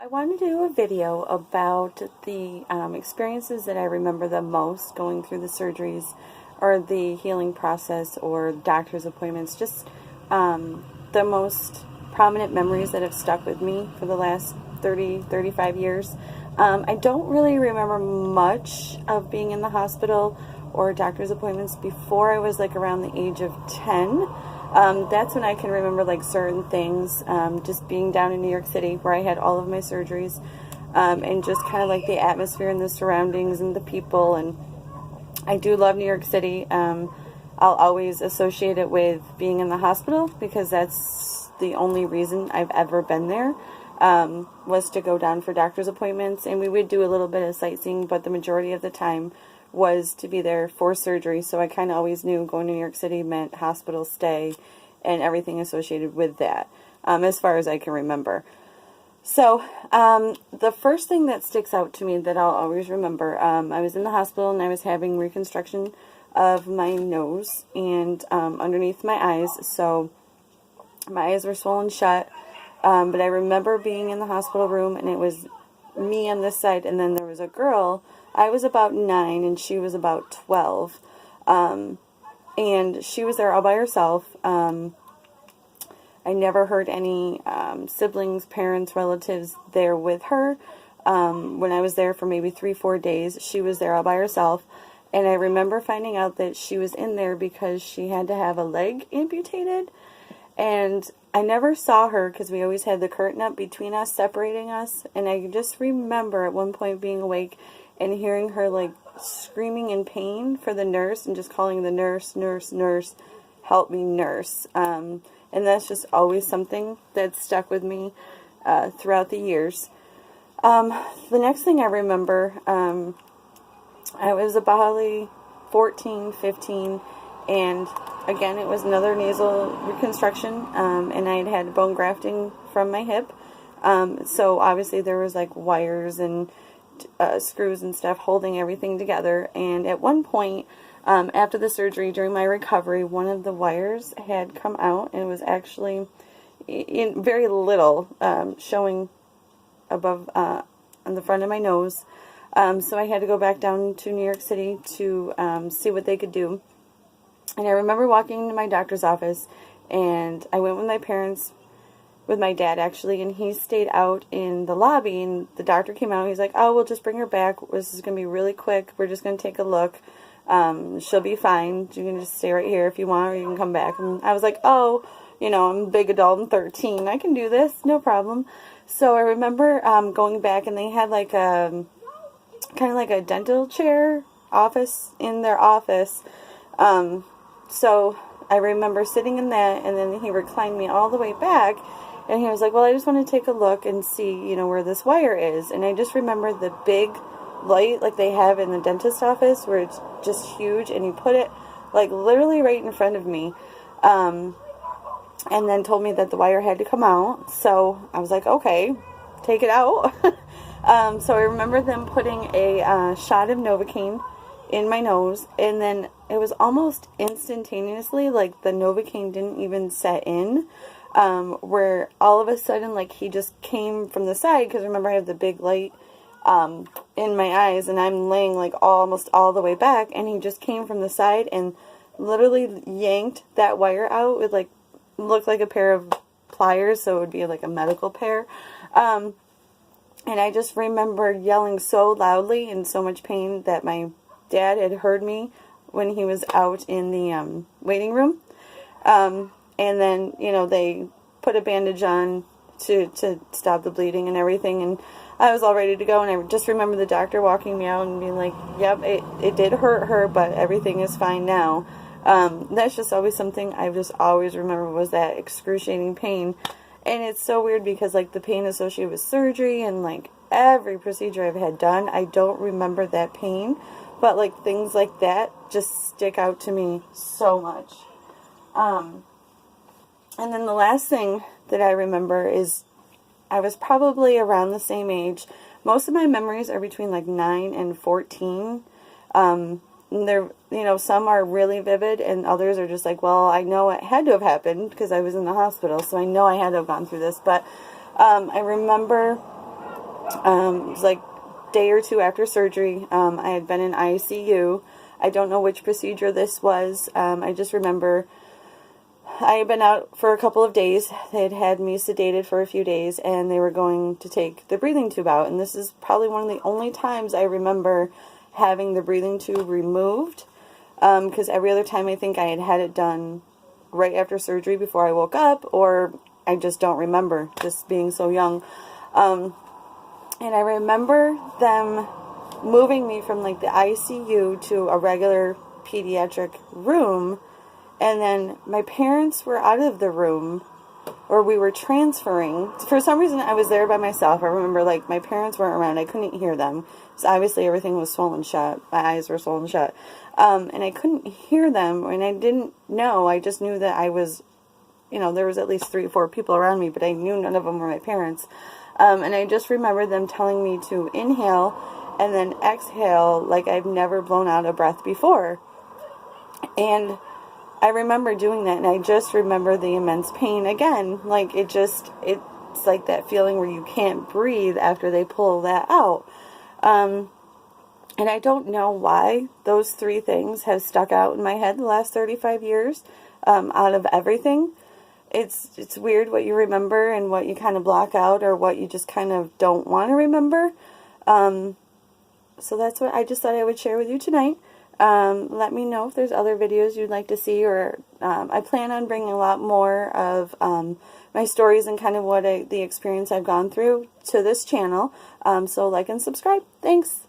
I want to do a video about the experiences that I remember the most going through the surgeries or the healing process or doctor's appointments, just the most prominent memories that have stuck with me for the last 35 years. I don't really remember much of being in the hospital or doctor's appointments before I was like around the age of 10. That's when I can remember like certain things, just being down in New York City where I had all of my surgeries, and just kind of like the atmosphere and the surroundings and the people. And I do love New York City. I'll always associate it with being in the hospital because that's the only reason I've ever been there, was to go down for doctor's appointments. And we would do a little bit of sightseeing, but the majority of the time was to be there for surgery. So I kind of always knew going to New York City meant hospital stay and everything associated with that, as far as I can remember. So the first thing that sticks out to me that I'll always remember, I was in the hospital and I was having reconstruction of my nose and underneath my eyes. So my eyes were swollen shut, but I remember being in the hospital room and it was me on this side and then there was a girl. I was about 9 and she was about 12, and she was there all by herself. I never heard any siblings, parents, relatives there with her. When I was there for maybe 3-4 days, she was there all by herself, and I remember finding out that she was in there because she had to have a leg amputated, and I never saw her because we always had the curtain up between us, separating us, and I just remember at one point being awake and hearing her like screaming in pain for the nurse and just calling the nurse, nurse, nurse, help me, nurse. And that's just always something that stuck with me throughout the years. The next thing I remember, I was about 14, 15, and again, it was another nasal reconstruction, and I had had bone grafting from my hip. So obviously there was like wires and screws and stuff holding everything together. And at one point, after the surgery, during my recovery, one of the wires had come out, and it was actually in very little, showing above on the front of my nose. So I had to go back down to New York City to see what they could do. And I remember walking into my doctor's office, and I went with my parents, with my dad actually, and he stayed out in the lobby, and the doctor came out. He's like, oh, we'll just bring her back. This is going to be really quick. We're just going to take a look. She'll be fine. You can just stay right here if you want, or you can come back. And I was like, oh, you know, I'm a big adult. I'm 13. I can do this. No problem. So I remember going back, and they had like a kind of like a dental chair office in their office. So I remember sitting in that, and then he reclined me all the way back, and he was like, well, I just want to take a look and see, you know, where this wire is. And I just remember the big light like they have in the dentist office where it's just huge, and he put it like literally right in front of me, and then told me that the wire had to come out. So I was like, okay, take it out. So I remember them putting a shot of Novocaine in my nose, and then it was almost instantaneously, like the Novocaine didn't even set in, where all of a sudden, like, he just came from the side, because remember I have the big light in my eyes, and I'm laying like almost all the way back, and he just came from the side and literally yanked that wire out with like, looked like a pair of pliers, so it would be like a medical pair. And I just remember yelling so loudly in so much pain that my dad had heard me when he was out in the waiting room. And then, you know, they put a bandage on to stop the bleeding and everything, and I was all ready to go, and I just remember the doctor walking me out and being like, yep, it did hurt her, but everything is fine now. That's just always something I've just always remember, was that excruciating pain. And it's so weird because, like, the pain associated with surgery and, like, every procedure I've had done, I don't remember that pain. But, like, things like that just stick out to me so much. And then the last thing that I remember is I was probably around the same age. Most of my memories are between, like, 9 and 14. They're, you know, some are really vivid and others are just like, well, I know it had to have happened because I was in the hospital, so I know I had to have gone through this. But I remember It was like a day or two after surgery. I had been in ICU. I don't know which procedure this was. I just remember I had been out for a couple of days. They had had me sedated for a few days, and they were going to take the breathing tube out. And this is probably one of the only times I remember having the breathing tube removed, because every other time I think I had had it done right after surgery before I woke up, or I just don't remember, just being so young. And I remember them moving me from like the ICU to a regular pediatric room, and then my parents were out of the room, or we were transferring. For some reason I was there by myself. I remember like my parents weren't around. I couldn't hear them. So obviously everything was swollen shut. My eyes were swollen shut. And I couldn't hear them, and I didn't know. I just knew that I was, there was at least 3 or 4 people around me, but I knew none of them were my parents. And I just remember them telling me to inhale and then exhale like I've never blown out a breath before. And I remember doing that, and I just remember the immense pain again. Like, it's like that feeling where you can't breathe after they pull that out. And I don't know why those 3 things have stuck out in my head the last 35 years, out of everything. It's weird what you remember and what you kind of block out, or what you just kind of don't want to remember. So that's what I just thought I would share with you tonight. Let me know if there's other videos you'd like to see, or I plan on bringing a lot more of my stories and kind of the experience I've gone through to this channel. So like and subscribe. Thanks.